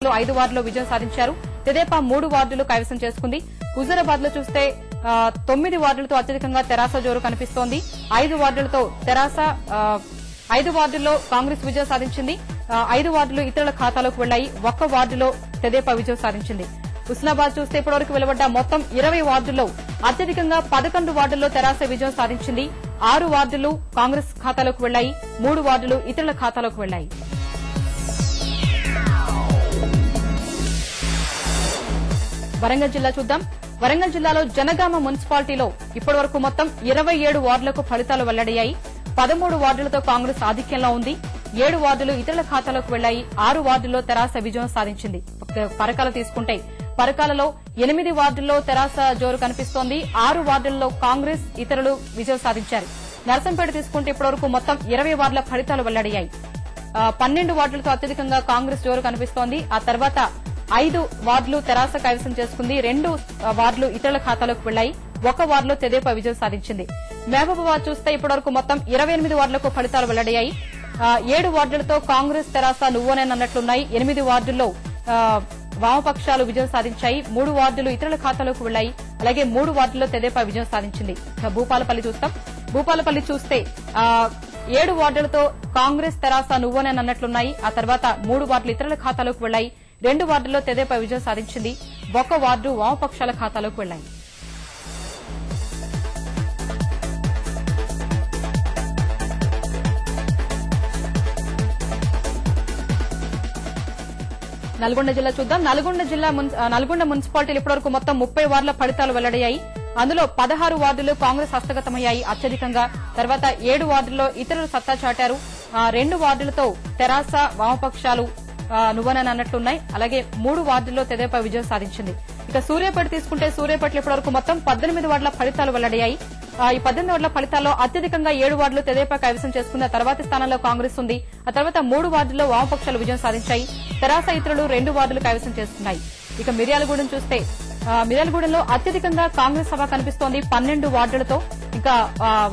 అందులో 5 వార్డులో విజయం సాధించారు. తెదేపా 3 వార్డులు కైవసం చేసుకుంది. హుజూరాబాద్ లో చూస్తే 9 వార్డులతో అత్యధికంగా తెరాస జోరు కనిపిస్తోంది. 5 వార్డులతో తెరాస 5 వార్డుల్లో కాంగ్రెస్ విజయం సాధించింది. 5 వార్డులు ఇతరుల ఖాతాలోకి వెళ్లాయి. 1 వార్డులో తెదేపా విజయం సాధించింది. హుస్నాబాద్ చూస్తే ఇప్పటివరకు వెలువడ్డ మొత్తం 20 వార్డుల్లో అత్యధికంగా 11 వార్డుల్లో తెరాస విజయం సాధించింది. 6 వార్డులు కాంగ్రెస్ ఖాతాలోకి వెళ్లాయి. 3 వార్డులు ఇతరుల ఖాతాలోకి వెళ్లాయి. వరంగల్ జిల్లా చూద్దాం. వరంగల్ జిల్లాలో జనగామ మున్సిపాలిటీలో ఇప్పటివరకు మొత్తం 27 వార్డులకు ఫలితాలు వెల్లడయ్యాయి. 13 వార్డులతో కాంగ్రెస్ ఆధిక్యంలో ఉంది. 7 వార్డులు ఇతరుల ఖాతాలోకి వెళ్లాయి. 6 వార్డుల్లో తెరాస విజయం సాధించింది. పరకాల తీసుకుంటే పరకాలలో 8 వార్డుల్లో తెరాస జోరు కనిపిస్తోంది. 6 వార్డుల్లో కాంగ్రెస్ ఇతరులు విజయం సాధించారు. నర్సంపేట తీసుకుంటే ఇప్పటివరకు మొత్తం 20 వార్డుల ఫలితాలు వెల్లడయ్యాయి. 12 వార్డులతో అత్యధికంగా కాంగ్రెస్ జోరు కనిపిస్తోంది. ఆ తర్వాత 5 వార్డులు తెరాస కైవసం చేసుకుంది. 2 వార్డులు ఇతరుల ఖాతాలోకి వెళ్లాయి. 1 వార్డులో తెదేపా విజయం సాధించింది. మహబూబాబాద్ చూస్తే ఇప్పటివరకు మొత్తం 28 వార్డులకు ఫలితాలు వెల్లడయ్యాయి. 7 వార్డులతో కాంగ్రెస్ తెరాస నువ్వోనేనన్నట్లున్నాయి. 8 వార్డుల్లో వామపక్షాలు విజయం సాధించాయి. 3 వార్డులు ఇతరుల ఖాతాలోకి వెళ్లాయి. అలాగే 3 వార్డుల్లో తెదేపా విజయం సాధించింది. భూపాలపల్లి చూస్తాం. భూపాలపల్లి చూస్తే 7 వార్డులతో కాంగ్రెస్ తెరాస నువ్వోనేనన్నట్లున్నాయి. ఆ తర్వాత 3 వార్డులు ఇతరుల ఖాతాలోకి వెళ్లాయి. 2 వార్డుల్లో తెదేపా విజయం సాధించింది. 1 వార్డు వామపక్షాల ఖాతాలోకి వెళ్లాయి. నల్గొండ జిల్లా చూద్దాం. నల్గొండ మున్సిపాలిటీలు ఇప్పటివరకు మొత్తం 30 వార్డుల ఫలితాలు వెల్లడయ్యాయి. అందులో 16 వార్డులు కాంగ్రెస్ హస్తగతమయ్యాయి అత్యధికంగా. తర్వాత 7 వార్డుల్లో ఇతరులు సత్తా చాటారు. 2 వార్డులతో తెరాస వామపక్షాలు నువ్వనన్నట్లున్నాయి. అలాగే 3 వార్డుల్లో తెదేపా విజయం సాధించింది. ఇక సూర్యాపేట తీసుకుంటే సూర్యాపేటలో ఇప్పటివరకు మొత్తం 18 వార్డుల ఫలితాలు వెల్లడయ్యాయి. ఈ 18 వార్డుల ఫలితాల్లో అత్యధికంగా 7 వార్డులు తెదేపా కైవసం చేసుకున్న తర్వాతి స్థానంలో కాంగ్రెస్ ఉంది. ఆ తర్వాత 3 వార్డుల్లో వామపక్షాలు విజయం సాధించాయి. తెరాస ఇతరులు 2 వార్డులు కైవసం చేసుకున్నాయి. ఇక మిర్యాలగూడెం చూస్తే మిర్యాలగూడెంలో అత్యధికంగా కాంగ్రెస్ సభ కనిపిస్తోంది 12 వార్డులతో. ఇంకా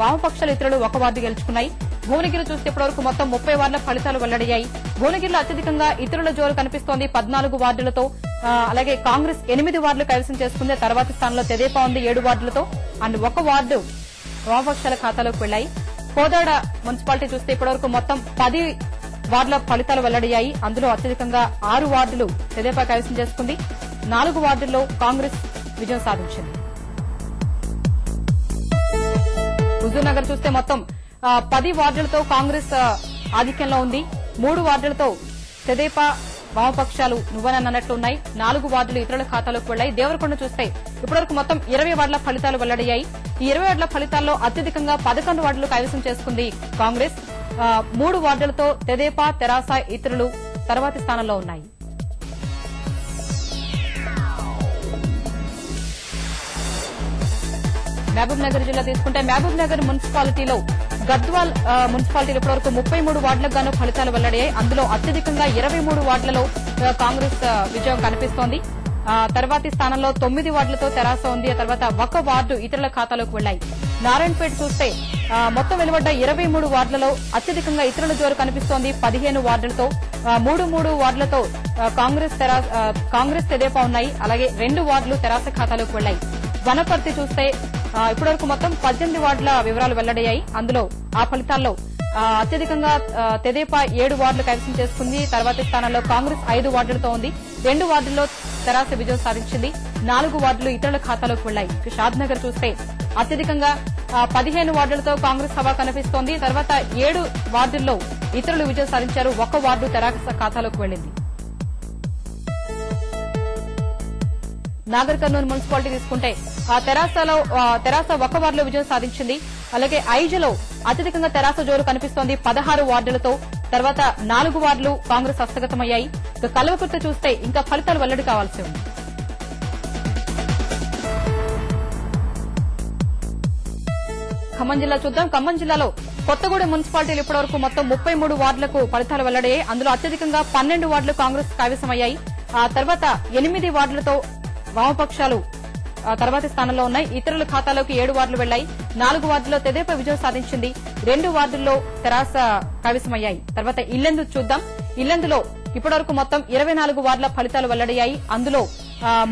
వామపక్షాల ఇతరులు 1 వార్డు గెలుచుకున్నాయి. భువనగిరి చూస్తే ఇప్పటివరకు మొత్తం 30 వార్డుల ఫలితాలు వెల్లడయ్యాయి. భువనగిరిలో అత్యధికంగా ఇతరుల జోరు కనిపిస్తోంది 14 వార్డులతో. అలాగే కాంగ్రెస్ 8 వార్డులు కైవసం చేసుకుంది. తర్వాతి స్థానంలో తెదేపా ఉంది 7 వార్డులతో. అండ్ 1 వార్డు వామపక్షాల ఖాతాలోకి వెళ్లాయి. కోదాడ మున్సిపాలిటీ చూస్తే ఇప్పటివరకు మొత్తం 10 వార్డుల ఫలితాలు వెల్లడయ్యాయి. అందులో అత్యధికంగా 6 వార్డులు తెదేపా కైవసం చేసుకుంది. 4 వార్డుల్లో కాంగ్రెస్ విజయం సాధించింది. హుజూర్నగర్ చూస్తే మొత్తం 10 వార్డులతో కాంగ్రెస్ ఆధిక్యంలో ఉంది. 3 వార్డులతో తెదేపా వామపక్షాలు నువ్వనన్నట్లున్నాయి. 4 వార్డులు ఇతరుల ఖాతాలోకి వెళ్లాయి. దేవరకొండ చూస్తే ఇప్పటివరకు మొత్తం 20 వార్డుల ఫలితాలు వెల్లడయ్యాయి. ఈ 20 వార్డుల ఫలితాల్లో అత్యధికంగా 11 వార్డులు కైవసం చేసుకుంది కాంగ్రెస్. 3 వార్డులతో తెదేపా తెరాస ఇతరులు తర్వాతి స్థానంలో ఉన్నాయి. మహబూబ్ నగర్ జిల్లా తీసుకుంటే మహబూబ్ నగర్ మున్సిపాలిటీలో గద్వాల్ మున్సిపాలిటీలో ఇప్పటివరకు 33 వార్డులకు గాను ఫలితాలు వెల్లడయ్యాయి. అందులో అత్యధికంగా 23 వార్డులలో కాంగ్రెస్ విజయం కనిపిస్తోంది. తర్వాతి స్థానంలో 9 వార్డులతో తెరాస ఉంది. ఆ తర్వాత 1 వార్డు ఇతరుల ఖాతాలోకి వెళ్లాయి. నారాయణపేట చూస్తే మొత్తం వెలువడ్డ 23 వార్డులలో అత్యధికంగా ఇతరుల జోరు కనిపిస్తోంది 15 వార్డులతో. 3 వార్డులతో కాంగ్రెస్ తెదేపా ఉన్నాయి. అలాగే 2 వార్డులు తెరాస ఖాతాలోకి వెళ్లాయి. వనపర్తి చూస్తే ఇప్పటివరకు మొత్తం 18 వార్డుల వివరాలు వెల్లడయ్యాయి. అందులో ఆ ఫలితాల్లో అత్యధికంగా తెదేపా 7 వార్డులు కైవసం చేసుకుంది. తర్వాతి స్థానంలో కాంగ్రెస్ 5 వార్డులతో ఉంది. 2 వార్డుల్లో తెరాస విజయం సాధించింది. 4 వార్డులు ఇతరుల ఖాతాలోకి వెళ్లాయి. షాద్నగర్ చూస్తే అత్యధికంగా 15 వార్డులతో కాంగ్రెస్ హవా కనిపిస్తోంది. తర్వాత 7 వార్డుల్లో ఇతరులు విజయం సాధించారు. 1 వార్డు తెరాస ఖాతాలోకి వెళ్లింది. నాగర్ కర్నూలు మున్సిపాలిటీ తీసుకుంటే తెరాస 1 వార్డులో విజయం సాధించింది. అలాగే ఐజలో అత్యధికంగా తెరాస జోరు కనిపిస్తోంది 16 వార్డులతో. తర్వాత 4 వార్డులు కాంగ్రెస్ హస్తగతమయ్యాయి. కల్వకుర్తి చూస్తే ఇంకా ఫలితాలు వెల్లడి కావాల్సి ఉంది. ఖమ్మం జిల్లా చూద్దాం. ఖమ్మం జిల్లాలో కొత్తగూడెం మున్సిపాలిటీలు ఇప్పటివరకు మొత్తం 33 వార్డులకు ఫలితాలు వెల్లడయ్యాయి. అందులో అత్యధికంగా 12 వార్డులు కాంగ్రెస్ కైవసమయ్యాయి. తర్వాత 8 వార్డులతో వామపక్షాలు తర్వాతి స్థానంలో ఉన్నాయి. ఇతరుల ఖాతాలోకి 7 వార్డులు వెళ్లాయి. 4 వార్డుల్లో తెదేపా విజయం సాధించింది. 2 వార్డుల్లో తెరాస కైవసమయ్యాయి. తర్వాత ఇల్లెందు చూద్దాం. ఇల్లెందులో ఇప్పటివరకు మొత్తం 24 వార్డుల ఫలితాలు వెల్లడయ్యాయి. అందులో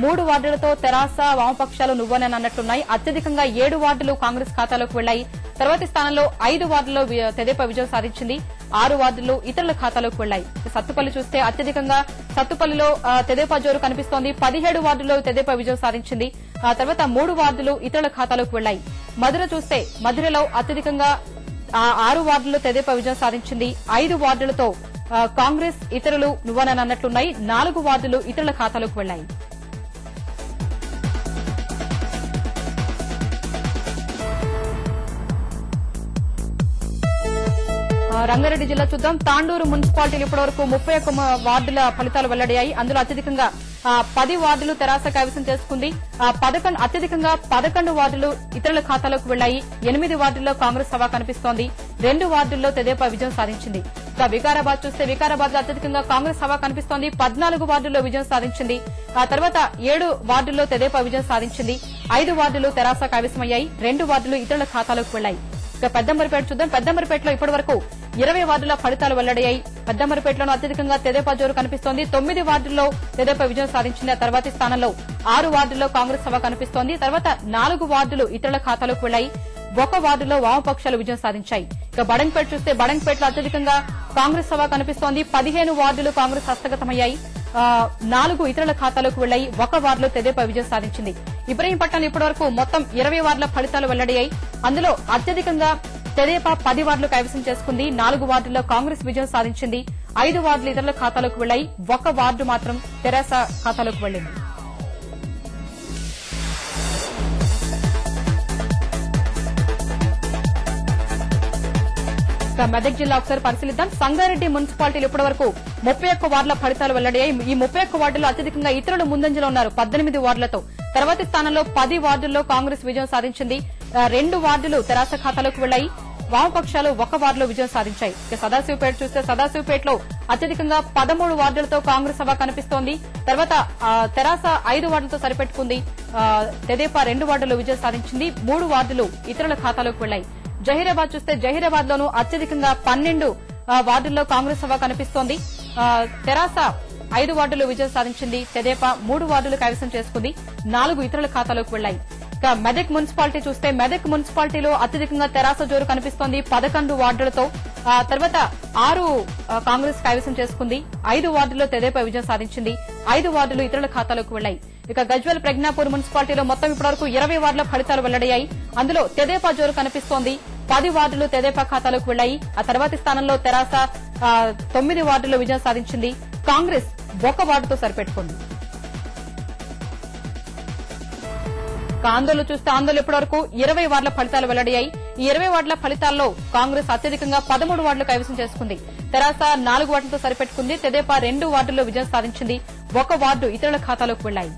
3 వార్డులతో తెరాస వామపక్షాలు నువ్వనని అన్నట్లున్నాయి. అత్యధికంగా 7 వార్డులు కాంగ్రెస్ ఖాతాలోకి వెళ్లాయి. తర్వాతి స్థానంలో 5 వార్డుల్లో తెదేపా విజయం సాధించింది. 6 వార్డులు ఇతరుల ఖాతాలోకి వెళ్లాయి. సత్తుపల్లి చూస్తే అత్యధికంగా సత్తుపల్లిలో తెదేపా జోరు కనిపిస్తోంది. 17 వార్డుల్లో తెదేపా విజయం సాధించింది. తర్వాత 3 వార్డులు ఇతరుల ఖాతాలోకి వెళ్లాయి. మధుర చూస్తే మధురలో అత్యధికంగా 6 వార్డుల్లో తెదేపా విజయం సాధించింది. 5 వార్డులతో కాంగ్రెస్ ఇతరులు నువ్వనని అన్నట్లున్నాయి. 4 వార్డులు ఇతరుల ఖాతాలోకి వెళ్లాయి. రంగారెడ్డి జిల్లా చూద్దాం. తాండూరు మున్సిపాలిటీలు ఇప్పటివరకు 31 వార్డుల ఫలితాలు వెల్లడయ్యాయి. అందులో అత్యధికంగా 10 వార్డులు తెరాస కైవసం చేసుకుంది. అత్యధికంగా 11 వార్డులు ఇతరుల ఖాతాలోకి వెళ్లాయి. 8 వార్డుల్లో కాంగ్రెస్ హవా కనిపిస్తోంది. 2 వార్డుల్లో తెదేపా విజయం సాధించింది. ఇక వికారాబాద్ చూస్తే వికారాబాద్ లో అత్యధికంగా కాంగ్రెస్ హవా కనిపిస్తోంది. 14 వార్డుల్లో విజయం సాధించింది. ఆ తర్వాత 7 వార్డుల్లో తెదేపా విజయం సాధించింది. 5 వార్డులు తెరాస కైవసమయ్యాయి. 2 వార్డులు ఇతరుల ఖాతాలోకి వెళ్లాయి. ఇక పెద్దంబరిపేట చూద్దాం. పెద్దంబరిపేటలో ఇప్పటివరకు 20 వార్డుల ఫలితాలు వెల్లడయ్యాయి. పెద్దంబరిపేటలోనూ అత్యధికంగా తెదేపా జోరు కనిపిస్తోంది. 9 వార్డుల్లో తెదేపా విజయం సాధించింది. ఆ తర్వాతి స్థానంలో 6 వార్డుల్లో కాంగ్రెస్ హవా కనిపిస్తోంది. తర్వాత 4 వార్డులు ఇతరుల ఖాతాలోకి వెళ్లాయి. 1 వార్డులో వామపక్షాలు విజయం సాధించాయి. ఇక బడంగ్పేట చూస్తే బడంగ్పేటలో అత్యధికంగా కాంగ్రెస్ హవా కనిపిస్తోంది. 15 వార్డులు కాంగ్రెస్ హస్తగతమయ్యాయి. 4 ఇతరుల ఖాతాలోకి వెళ్లాయి. 1 వార్డులో తెదేపా విజయం సాధించింది. ఇబ్రహీంపట్నంలో ఇప్పటివరకు మొత్తం 20 వార్డుల ఫలితాలు వెల్లడయ్యాయి. అందులో అత్యధికంగా తెదేపా 10 వార్డులు కైవసం చేసుకుంది. 4 వార్డుల్లో కాంగ్రెస్ విజయం సాధించింది. 5 వార్డులు ఇతరుల ఖాతాలోకి వెళ్లాయి. 1 వార్డు మాత్రం తెరాస ఖాతాలోకి వెళ్లింది. మెదక్ జిల్లా ఒకసారి పరిశీలిద్దాం. సంగారెడ్డి మున్సిపాలిటీలు ఇప్పటివరకు 31 వార్డుల ఫలితాలు వెల్లడయ్యాయి. ఈ 31 వార్డుల్లో అత్యధికంగా ఇతరులు ముందంజలో ఉన్నారు 18 వార్డులతో. తర్వాతి స్థానంలో 10 వార్డుల్లో కాంగ్రెస్ విజయం సాధించింది. 2 వార్డులు తెరాస ఖాతాలోకి వెళ్లాయి. వామపక్షాలు 1 వార్డులో విజయం సాధించాయి. ఇక సదాశివపేట చూస్తే సదాశివపేటలో అత్యధికంగా 13 వార్డులతో కాంగ్రెస్ హవా కనిపిస్తోంది. తర్వాత తెరాస 5 వార్డులతో సరిపెట్టుకుంది. తెదేపా 2 వార్డుల్లో విజయం సాధించింది. 3 వార్డులు ఇతరుల ఖాతాలోకి వెళ్లాయి. జహీరాబాద్ చూస్తే జహీరాబాద్ లోనూ అత్యధికంగా 12 వార్డుల్లో కాంగ్రెస్ హవా కనిపిస్తోంది. తెరాస 5 వార్డుల్లో విజయం సాధించింది. తెదేపా 3 వార్డులు కైవసం చేసుకుంది. 4 ఇతరుల ఖాతాలోకి వెళ్లాయి. ఇక మెదక్ మున్సిపాలిటీ చూస్తే మెదక్ మున్సిపాలిటీలో అత్యధికంగా తెరాస జోరు కనిపిస్తోంది 11 వార్డులతో. తర్వాత 6 కాంగ్రెస్ కైవసం చేసుకుంది. 5 వార్డుల్లో తెదేపా విజయం సాధించింది. 5 వార్డులు ఇతరుల ఖాతాలోకి వెళ్లాయి. ఇక గజ్వేల్ ప్రజ్ఞాపూర్ మున్సిపాలిటీలో మొత్తం ఇప్పటివరకు 20 వార్డుల ఫలితాలు వెల్లడయ్యాయి. అందులో తెదేపా జోరు కనిపిస్తోంది. 10 వార్డులు తెదేపా ఖాతాలోకి వెళ్లాయి. ఆ తర్వాతి స్థానంలో తెరాస 9 వార్డుల్లో విజయం సాధించింది. కాంగ్రెస్ 1 వార్డుతో సరిపెట్టుకుంది. ఆందోళన చూస్తే ఆందోళన ఇప్పటివరకు 20 వార్డుల ఫలితాలు వెల్లడయ్యాయి. ఈ 20 వార్డుల ఫలితాల్లో కాంగ్రెస్ అత్యధికంగా 13 వార్డులు కైవసం చేసుకుంది. తెరాస 4 వార్డులతో సరిపెట్టుకుంది. తెదేపా 2 వార్డుల్లో విజయం సాధించింది. 1 వార్డు ఇతరుల ఖాతాలోకి వెళ్లాయి.